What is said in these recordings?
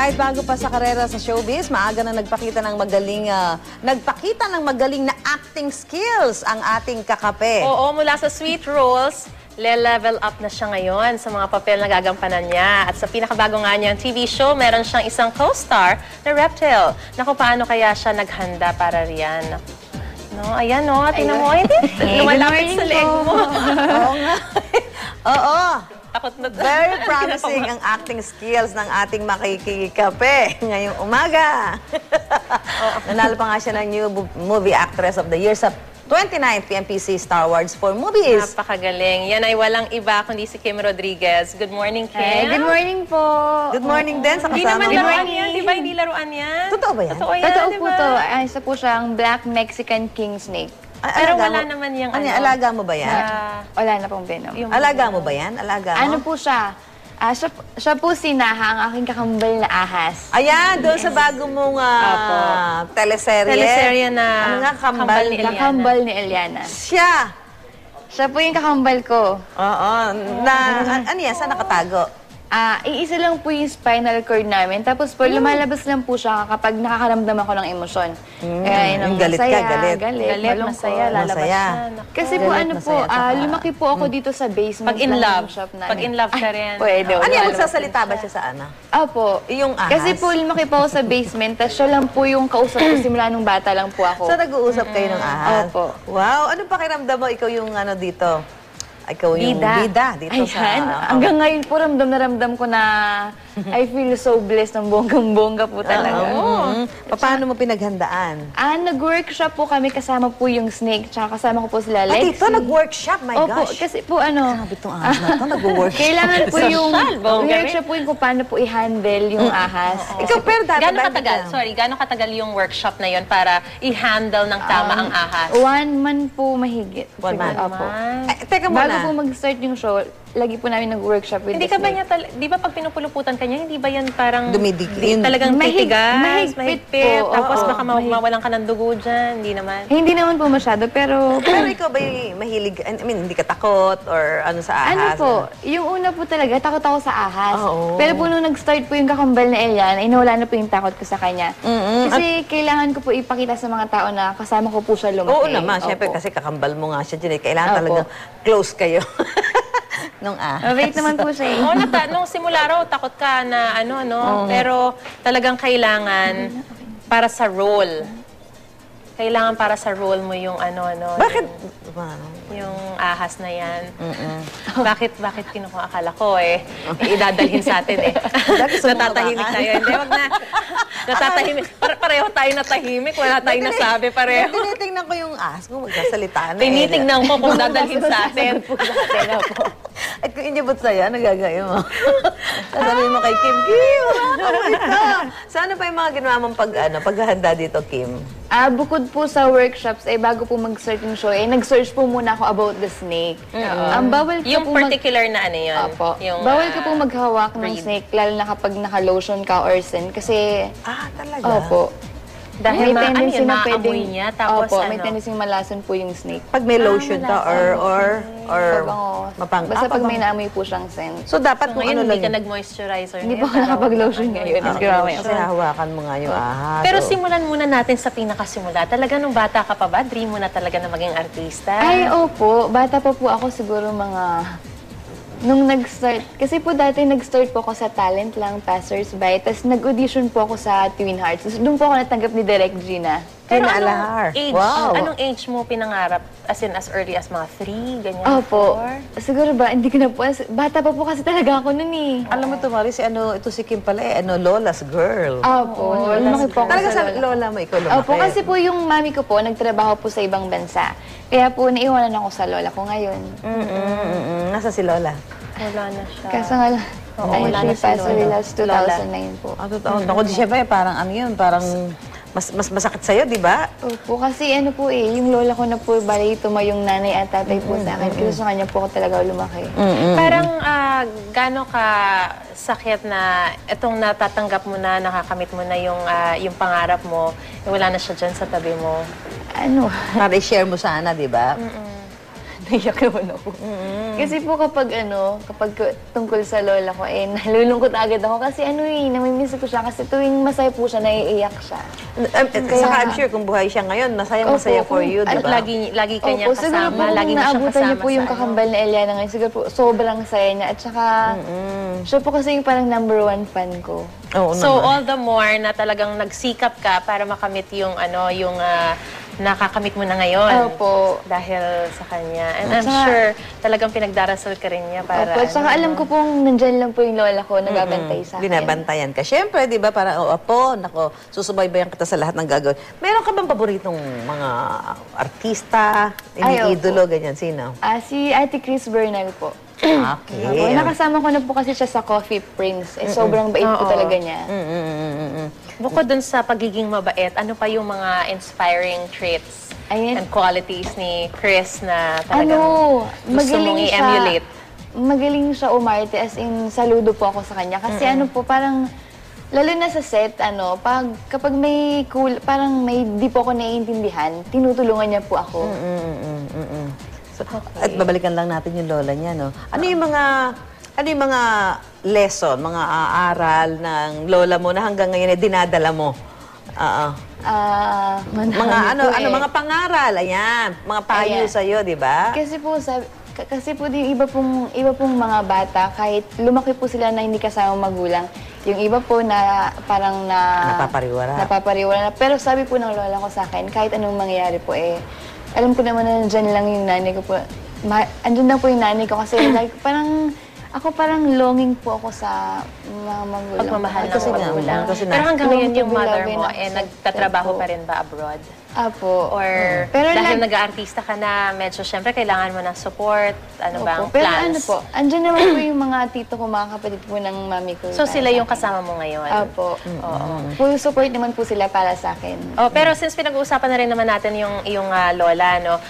Kahit bago pa sa karera sa showbiz, maaga na nagpakita ng magaling na acting skills ang ating kakape. Oo, mula sa sweet roles, le-level up na siya ngayon sa mga papel na gagampanan niya. At sa pinakabago nga niyang TV show, meron siyang isang co-star na Reptile. Naku, paano kaya siya naghanda para riyan? No, ayan no, tingnan mo, hindi lumalapit sa leg mo. Oo nga. Oo. Takot na. Very promising ang acting skills ng ating makikikape ngayong umaga. Nanalo pa nga siya ng New Movie Actress of the Year sa 29th PMPC Star Awards for Movies. Napakagaling. Yan ay walang iba kundi si Kim Rodriguez. Good morning, Kim. Hey, good morning po. Good morning din sa Hindi kasama naman mo. laruan yan. Di ba hindi laruan yan? Totoo ba yan? Totoo yan, Totoo di po ba? to. Isa po siyang Black Mexican King Snake. Pero wala naman yung ano. Alaga mo ba yan? Wala na pong venom. Alaga mo ba yan? Alaga mo? Ano po siya? Siya po si Naha, ang aking kakambal na ahas. Ayan, doon sa bago mong teleserye. Teleserye na Ano nga, kambal ni Eliana. Kakambal ni Eliana. Siya. Siya po yung kakambal ko. Oo. Ano yan? Saan nakatago? Iisa lang po yung spinal cord namin. Tapos po, lumalabas lang po siya kapag nakakaramdam ako ng emosyon. Kaya yun ang Yung galit ka, masaya, galit. Galit, malungkot. masaya, lalabas Masaya. siya. Naku. Kasi po Galit, ano po, masaya, tsaka- lumaki po ako dito sa basement Pag in ng love. shop namin. Pag in love ka rin. Pwede. Ano yan? lumalabas Magsasalita din ba siya. siya sa ano? Opo. Yung ahas? Kasi po, lumaki po ako sa basement, tapos siya lang po yung kausap ko simula nung bata lang po ako. So, nag-uusap kayo ng ahas? Opo. Wow. Anong pakiramdam mo? Ikaw yung ano dito? Ikaw yung bida dito Ayan, sa... hanggang ngayon po ramdam na ramdam ko na I feel so blessed ng bonggang-bongga po talaga. Paano mo pinaghandaan? Nag-workshop po kami kasama po yung Snake, tsaka kasama ko po sila Lexi. Dito, nag-workshop? My Opo, gosh. kasi po ano, Grabe itong ahas na ito, nag-workshop. kailangan po yung, bongga rin. workshop po yung kung paano po i-handle yung ahas. Ikaw, pero dati... Gano'ng katagal? Sorry, gano'ng katagal yung workshop na yon para i-handle ng tama ang ahas? 1 month po mahigit. 1 month? Opo. Teka muna. Bago po mag-start yung show, lagi po namin nag-workshop with Hindi the ka ba Snake. niya, di ba pag pinupuluputan ka niya, hindi ba yan parang... Dumidikit. Talagang titigas, mahigpit mahigpit, po, tapos oo. baka mawalan ka ng dugo dyan, hindi naman. Hindi naman po masyado, pero... Pero ikaw ba yung mahilig, I mean, hindi ka takot or ano sa ahas? Ano po, yung una po talaga, takot ako sa ahas. Oo. Pero po nung nag-start po yung kakambal na Eliana, nawala na po yung takot ko sa kanya. Kasi kailangan ko po ipakita sa mga tao na kasama ko po siya lumaki. Oo naman, syempre Opo. kasi kakambal mo nga siya dyan. Kailangan Opo. talagang close kayo. Nung Mabait naman po siya eh. Oo, nung simula raw, takot ka na pero talagang kailangan para sa role. Kailangan para sa role mo yung Bakit? yung ahas na yan. Bakit kinukuha? Akala ko idadalhin sa atin Natatahimik tayo. Hindi, wag na. Natatahimik. Pareho tayo natahimik. Wala tayong nasabi pareho. Tinitingnan ko yung ahas kung magsasalita na. Tinitingnan ko kung dadalhin sa atin. At kung inibot sa'yo, ano gagawin mo? Sasabihin mo kay Kim, So ano pa yung mga ginawa mong paghahanda dito, Kim? Bukod po sa workshops, bago po mag-start yung show, nag-search po muna ako about the snake. Bawal ko Yung po particular na ano yun? Opo. Yung, Bawal ka po maghawak ng breed. snake, lalo na kapag naka-lotion ka or sin. Kasi, Talaga? opo. Dahil tendency na maamoy niya, tapos opo, may tendency malason po yung snake. Pag may lotion ka or Pabango. Basta pag may naamoy po siyang scent. So dapat kung ngayon, ano hindi lang. ka nag-moisturizer. Hindi po ako nakapag-lotion ngayon. Kasi hahawakan mo nga yung ahas. Pero so- simulan muna natin sa pinakasimula. Talaga nung bata ka pa ba, dream mo na talaga na maging artista? Ay, opo. Bata pa po ako siguro mga... Nung nag-start, kasi po dati nag-start po ako sa talent lang, passers-by, tapos nag-audition po ako sa Twin Hearts. Tapos doon po ako natanggap ni Direk Gina. Pero Alahar. age? Wow. Anong age mo pinangarap? As in, as early as mga 3, ganyan? Opo. 4? Siguro ba, hindi ko na po, bata pa po kasi talaga ako nun eh. Alam mo ito, Mari, ito si Kim pala Lola's girl. Opo, lumaki po ako Talaga sa sa lola. lola mo, ikaw lumaki. Opo, kasi po yung mami ko po, nagtrabaho po sa ibang bansa. Kaya po, naiwanan ako sa lola ko ngayon. Nasa si Lola? Wala na siya. Kaso nga lang, wala na she si passed away Lola. last 2009 po. Totoo. Ako, di siya ba, parang ano yun, parang mas masakit sa'yo, di ba? Opo, kasi ano po yung lola ko na po, bali tumayong nanay at tatay po sa akin. Kasi sa kanya po ako talaga lumaki. Parang gaano ka sakit na itong natatanggap mo na, nakakamit mo na yung pangarap mo, wala na siya dyan sa tabi mo? Ano? Para i-share mo sana, di ba? naiyak naman ako. Kasi po kapag tungkol sa lola ko, nalulungkot agad ako kasi namimiss ko siya kasi tuwing masaya po siya, naiiyak siya. Saka I'm sure kung buhay siya ngayon, masaya for you, di ba? Lagi kanya kasama, lagi mo siyang naabutan niya kasama po yung sa kakambal na Eliana ngayon. Siguro po, sobrang saya niya. At saka, siya po kasi yung parang #1 fan ko. Oo So, naman. all the more na talagang nagsikap ka para makamit yung nakakamit mo na ngayon. Opo. Dahil sa kanya. And At I'm saka- sure talagang pinagdarasal ka rin niya para... Opo, at saka alam ko pong nandyan lang po yung lola ko, nagbabantay sa akin. Binabantayan ka. Siyempre, di ba, para, nako, susubaybayan kita sa lahat ng gagawin. Meron ka bang paboritong mga artista, Ay, opo. idolo, ganyan? Sino? Si Ate Chris Bernal po. Okay. Opo, nakasama ko na po kasi siya sa Coffee Prince. Sobrang bait po talaga niya. Bukod dun sa pagiging mabait, ano pa yung mga inspiring traits Ayan. and qualities ni Chris na talagang gusto mong i-emulate? Magaling siya umarte, as in, saludo po ako sa kanya. Kasi parang, lalo na sa set, kapag may parang may di po ako naiintindihan, tinutulungan niya po ako. So, at babalikan lang natin yung lola niya, no? Ano yung mga lesson, mga aral ng lola mo na hanggang ngayon ay dinadala mo? Mga pangaral, ayan, mga payo Ayan. sa'yo, di ba? Kasi po, yung iba pong mga bata, kahit lumaki po sila na hindi kasama magulang, yung iba po na parang napapariwara na. Pero sabi po ng lola ko sa akin, kahit anong mangyayari po alam ko naman na dyan lang yung nanay ko po. Andyan lang po yung nanay ko kasi parang longing po ako sa mga magulang. Pagmamahal ng Kasi nga, magulang. kasi Pero hanggang ngayon yung mother mo, Beloved, nagtatrabaho opo. pa rin ba abroad? Apo. Or Pero dahil nag-aartista ka na, medyo syempre kailangan mo ng support, ano ba ang Opo. Pero plans? andyan naman po yung mga tito ko, mga kapatid po ng mami ko. So para sila sa yung akin. kasama mo ngayon? Opo. Full support naman po sila para sa akin. Oh, pero since pinag-uusapan na rin naman natin yung lola, no?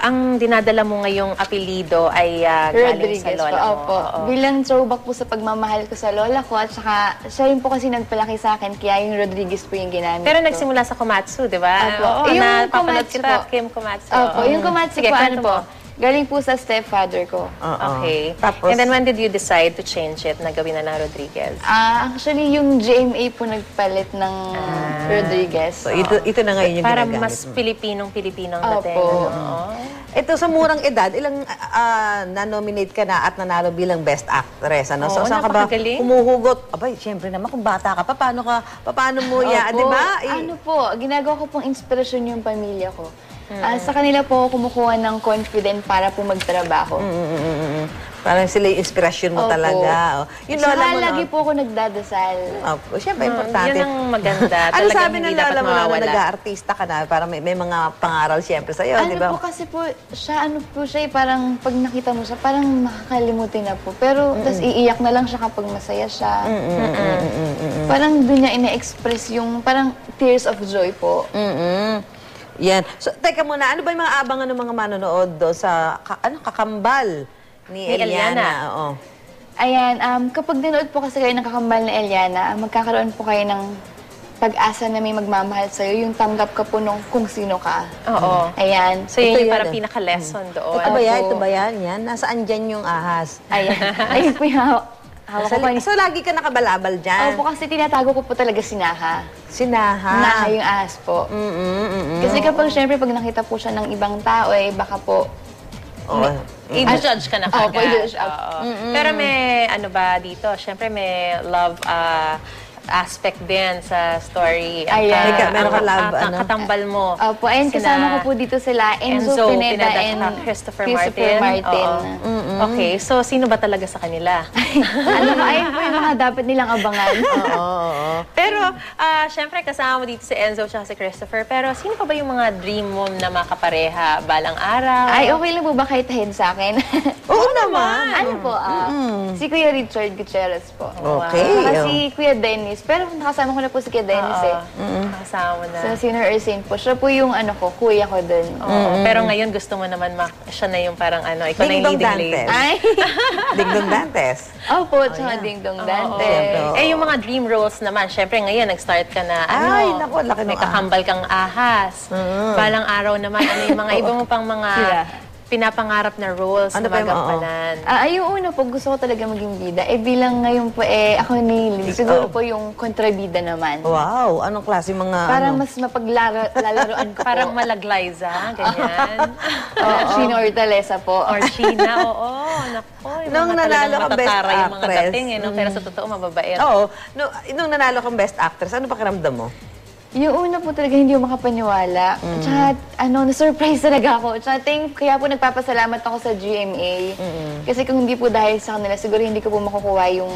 Ang dinadala mo ngayong apelido ay galing sa Rodriguez lola po. mo. Opo. Oo. Bilang throwback po sa pagmamahal ko sa lola ko at saka siya rin po kasi nagpalaki sa akin kaya yung Rodriguez po yung ginamit Pero ko. nagsimula sa Komatsu, di ba? Opo. Oo, Yung napapanood Komatsu kita, po. Kim Komatsu. Opo, yung Komatsu Sige, po, kwento mo. galing po sa stepfather ko. Okay. Tapos, And then when did you decide to change it na gawin na ng Rodriguez? Actually, yung GMA po nagpalit ng Rodriguez. so, ito na ngayon yung Para ginagamit mas mo. Pilipinong-Pilipinong Opo. dating. Oo. Ito, sa murang edad, ilang na-nominate ka na at nanalo bilang Best Actress, ano? So, Oo, saan ka ba napakagaling. humuhugot? Abay, siyempre naman, kung bata ka pa, paano mo Opo. di ba? Ginagawa ko pong inspirasyon yung pamilya ko. Sa kanila po ako kumukuha ng confident para po magtrabaho. Parang sila yung inspirasyon mo Opo. talaga. Yung Saka lola mo, lagi no? po ako nagdadasal. Opo, siyempre, importante. Yun ang maganda. Ano Talagang sabi ng hindi dapat lola mo na mawawala. nag-aartista ka na? Para may mga pangaral siyempre sa'yo, di ba? Po kasi po, siya parang pag nakita mo siya, parang makakalimutin na po. Pero, tas iiyak na lang siya kapag masaya siya. Parang doon niya ina-express yung parang tears of joy po. Yan. So, teka muna, ano ba yung mga abangan ng mga manonood doon sa kakambal ni Ni Eliana. Eliana? Oo. Ayan, kapag nanood po kasi kayo ng kakambal na Eliana, magkakaroon po kayo ng pag-asa na may magmamahal sa'yo, yung tanggap ka po nung kung sino ka. Oo. Ayan. So yun Ito yung yan, parang eh. pinaka-lesson doon. Ito ba yan? Opo. Ito ba yan? Yan. Nasaan dyan yung ahas? Ayan. Ayun po yung hawak ko pa. So, lagi ka nakabalabal dyan? Opo, kasi tinatago ko po talaga si Naha. Sinaha. Naha yung ahas po. Kasi kapag syempre pag nakita po siya ng ibang tao, baka po Oo. I-judge ka na Opo, kagad. i-judge ako. Oo. Pero may ano ba dito? Siyempre may love aspect din sa story. Ayan. Meron ka love, ano? Katambal mo. Opo, ayun, kasama ko po dito sila, Enzo Pineda and Christopher Christopher Martin. Oo. Okay, so sino ba talaga sa kanila? Ayun po yung mga dapat nilang abangan. Pero, syempre, kasama mo dito si Enzo at si Christopher. Pero, sino pa ba yung mga dream mo na makapareha balang araw? Ay, okay lang po ba kahit head sa akin? Oo naman. Ano po, si Kuya Richard Gutierrez po. Okay. Saka si Kuya Dennis. Pero nakasama ko na po si Kuya Dennis Kasama mo na. Sa Sinner Ursine po. Siya po yung kuya ko dun. Oo. Pero ngayon, gusto mo naman siya na yung parang ikaw na yung Ding Dong leading lady. Dantes. Ay! Dingdong Dantes. Opo, tsaka Ding Dong Dante. Siyempre. Yung mga dream roles naman, syempre ngayon, nag-start ka na, Ay, naku, laki may ng kakambal kang ahas. Balang araw naman, ano yung mga iba mo pang mga Sila. pinapangarap na roles Ano na ba yung- magampanan? Yung una po, gusto ko talaga maging bida. Bilang ngayon po, ako ni Lily, siguro po yung kontrabida naman. Wow, anong klase mga Para ano? mas mapaglalaroan ko Parang po. malaglayza, ganyan. Chino Hortaleza po. Or China, oo. Nako, yung Nung mga nanalo talagang ka Best matatara yung mga Actress. dating, no? Pero sa totoo, mababait. Oo, nung nanalo kang Best Actress, ano pakiramdam mo? Yung una po talaga hindi ko makapaniwala. Tsaka, na-surprise talaga ako. Tsaka, kaya po nagpapasalamat ako sa GMA. Kasi kung hindi po dahil sa kanila, siguro hindi ko po makukuha yung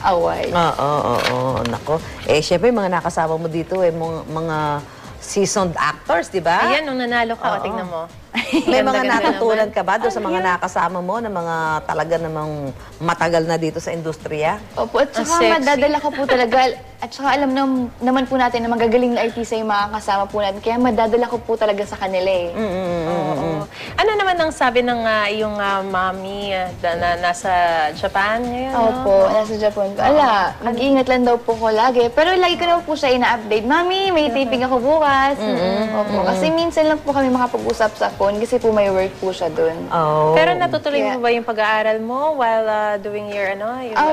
award. Oo. Nako. Syempre, mga nakasama mo dito, mga seasoned actors, di ba? Ayan, nung nanalo ka, o, tingnan mo. May mga Ganda-ganda natutunan naman. ka ba doon sa mga nakasama mo na mga talaga namang matagal na dito sa industriya? Opo, at saka sexy. madadala ko po talaga. At saka alam naman po natin na magagaling na artista yung mga kasama po natin. Kaya madadala ko po talaga sa kanila eh. Oo. Ano naman ang sabi ng iyong mami na nasa Japan ngayon? no? Opo, nasa Japan po. Mag-iingat lang daw po ko lagi. Pero lagi ko daw po siya ina-update. Mami, may taping ako bukas. Opo, kasi minsan lang po kami makapag-usap sa phone kasi po may work po siya dun. Oh. Pero natutuloy Yeah. mo ba yung pag-aaral mo while doing your,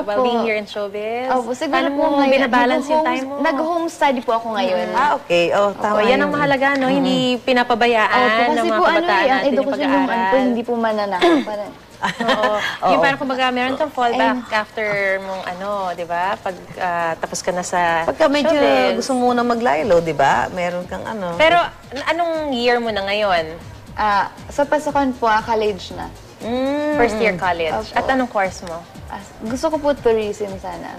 while being here in showbiz? Opo, siguro Paano po mo ngayon, binabalance yung time mo? Nag-home study po ako ngayon. Okay. Oh, tama Yan yun. ang mahalaga, no? Hindi pinapabayaan Opo, ng kasi mga po kabataan ang natin yung edukasyon naman po, pag-aaral. hindi po mananakaw. Parang, Oo. Yung parang kumbaga, meron kang fallback after mong di ba? Pag tapos ka na sa Pagka medyo showbiz. gusto mo na maglaylo, di ba? Meron kang ano. Pero anong year mo na ngayon? sa pasukan po, college na. First year college. Opo. At anong course mo? Gusto ko po tourism sana.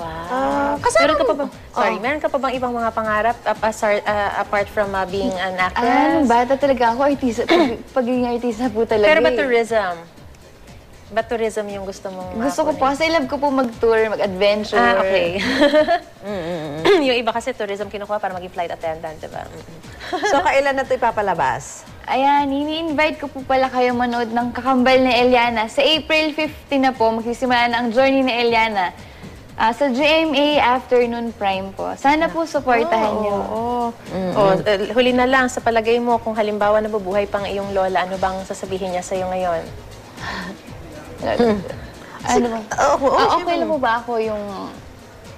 Meron ka pa bang, meron ka pa bang ibang mga pangarap apart from being an Nung actress? bata talaga ako, artista. Pagiging artista po talaga. Pero ba eh. tourism? Ba tourism yung gusto mong Gusto ko po, kasi love ko po mag-tour, mag-adventure. Okay. Yung iba kasi tourism kinukuha para maging flight attendant, diba? So, kailan na ito ipapalabas? Ayan, ini-invite ko po pala kayo manood ng Kakambal ni Eliana. Sa April 15 na po, magsisimula na ang journey ni Eliana. Sa GMA Afternoon Prime po. Sana po supportahan niyo. Huli na lang, sa palagay mo, kung halimbawa nabubuhay pang iyong lola, ano bang sasabihin niya sa'yo ngayon? Ano ba? Okay syempre. lang po ba ako yung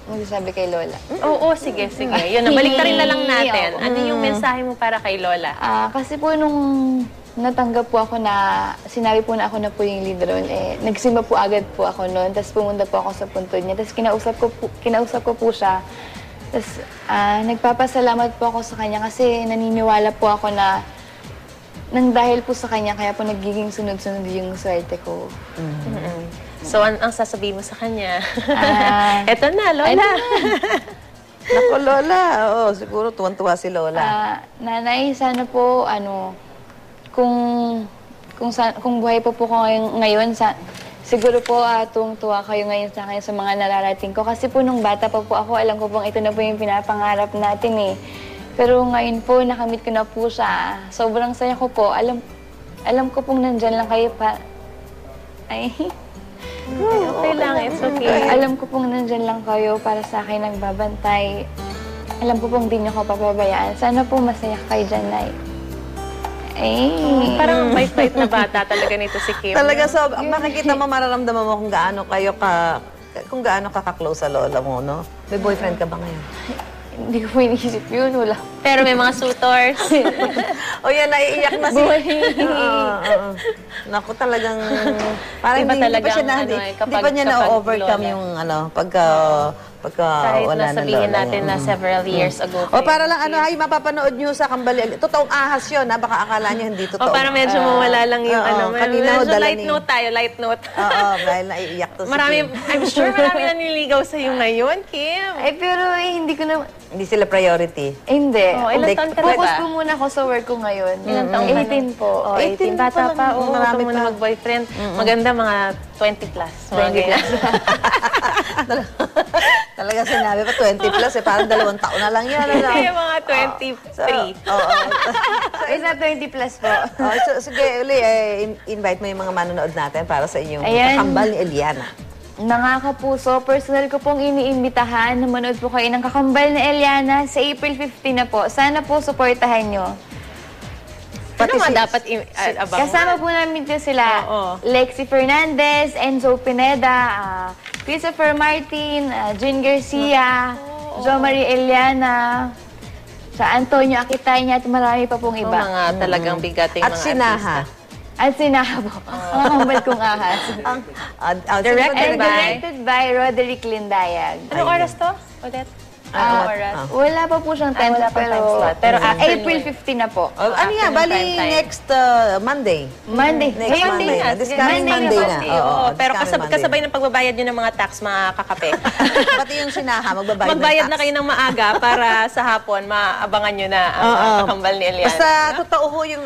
magsasabi kay Lola? Oo, sige. Yun na, balik na rin na lang natin. Oo. Ano yung mensahe mo para kay lola? Kasi po nung natanggap po ako na, sinabi po na ako na po yung lead role, nagsimba po agad po ako noon, tapos pumunta po ako sa puntod niya, tapos kinausap ko po siya, tapos nagpapasalamat po ako sa kanya kasi naniniwala po ako na nang dahil po sa kanya, kaya po nagiging sunod-sunod yung swerte ko. So, ang sasabihin mo sa kanya? Eto na, lola. Naku, Lola. Oo, siguro tuwan-tuwa si Lola. Nanay, sana po, kung buhay po ko ngayon, siguro po tuwang-tuwa kayo ngayon sa akin sa mga nararating ko. Kasi po nung bata pa po ako, alam ko pong ito na po yung pinapangarap natin eh. Pero ngayon po, nakamit ko na po siya. Sobrang saya ko po. Alam ko pong nandyan lang kayo Okay lang, it's okay. Alam ko pong nandyan lang kayo para sa akin nagbabantay. Alam ko pong di niyo ko papabayaan. Sana po masaya kayo dyan, Nay. Parang bait-bait na bata talaga nito si Kim. Talaga, so, makikita mo, mararamdaman mo kung gaano ka ka-close sa lola mo, no? May boyfriend ka ba ngayon? Hindi ko po iniisip yun. Wala. Pero may mga suitors. O yan, naiiyak na si... Oo. Naku, talagang... Parang Iba hindi pa talagang siya hindi pa niya na-overcome lola. yung pagka Kahit wala na ng sabihin lola natin niya. na several years ago. O para lang ay mapapanood nyo sa Kambali. Totoong ahas yun, ha? Baka akala nyo hindi totoo. O para medyo mawala lang yung kanina ho, medyo dala light ni- note tayo, light note. Oo, dahil naiiyak to si Marami, Kim. I'm sure marami naniligaw sa'yo ngayon, Kim. Pero hindi ko na... Hindi sila priority. Hindi. Ilan taon ka na Focus ba? po muna ako sa work ko ngayon. Ilang taon ka na? 18 po. 18 bata pa lang. pa. Oo, Marami marami mo na pa. mag-boyfriend. Maganda mga 20 plus. Mga 20 ganyan. Talaga sinabi pa, 20 plus, parang 2 taon na lang yan. Ano? Hindi, mga 23. Oo. Isa 20 plus po. Sige, uli, invite mo yung mga manonood natin para sa inyong Ayan. Kakambal ni Eliana. Mga kapuso, personal ko pong iniimbitahan na manood po kayo ng Kakambal na Eliana sa April 15 na po. Sana po supportahan nyo. Ano mga si- dapat abangan? Kasama po namin dito sila Oo. Lexi Fernandez, Enzo Pineda, Christopher Martin, Jin Garcia, Jo Marie Eliana, sa Antonio Aquitania at marami pa pong Oh, iba. mga talagang bigating At mga sinaha. artista. At sinahabo, mga kambal kong ahas. Directed And directed by Roderick Lindayag. Anong oras to, Odette? Anong oras? Wala pa po siyang time, wala pa pero, time slot. Pero afternoon. April 15 na po. Ano yan? afternoon Bali, prime time. next Monday. Monday. Next Monday na. This coming Monday Monday na na. po. Oo, Pero this coming Monday. kasabay ng pagbabayad nyo ng mga tax, mga kakape. Pati yung sinaha, magbabayad Magbayad ng na tax. kayo ng maaga para sa hapon, maabangan nyo na ang mga kakambal ni Eliana. Basta totoo ho yung,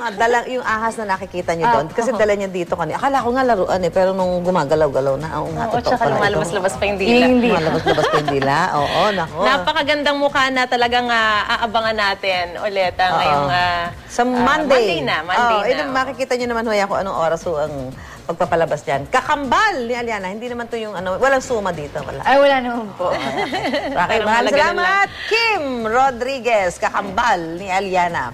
yung ahas na nakikita nyo doon. Kasi dala niya dito kanina. Akala ko nga laruan eh, pero nung gumagalaw-galaw na, oo nga, Oo, totoo tsaka pala ito. lumalabas-labas pa yung dila. Lumalabas-labas pa yung dila. Oo, nako. Napakagandang mukha na talagang aabangan natin ulit ngayong Sa Monday. Monday na. Makikita nyo naman huya kung anong oras ho ang pagpapalabas dyan. Kakambal ni Aliana. Hindi naman to yung walang suma dito. Wala. Ay, wala naman po. Okay, Parang maraming malaga na lang. salamat. Kim Rodriguez, kakambal ni Aliana.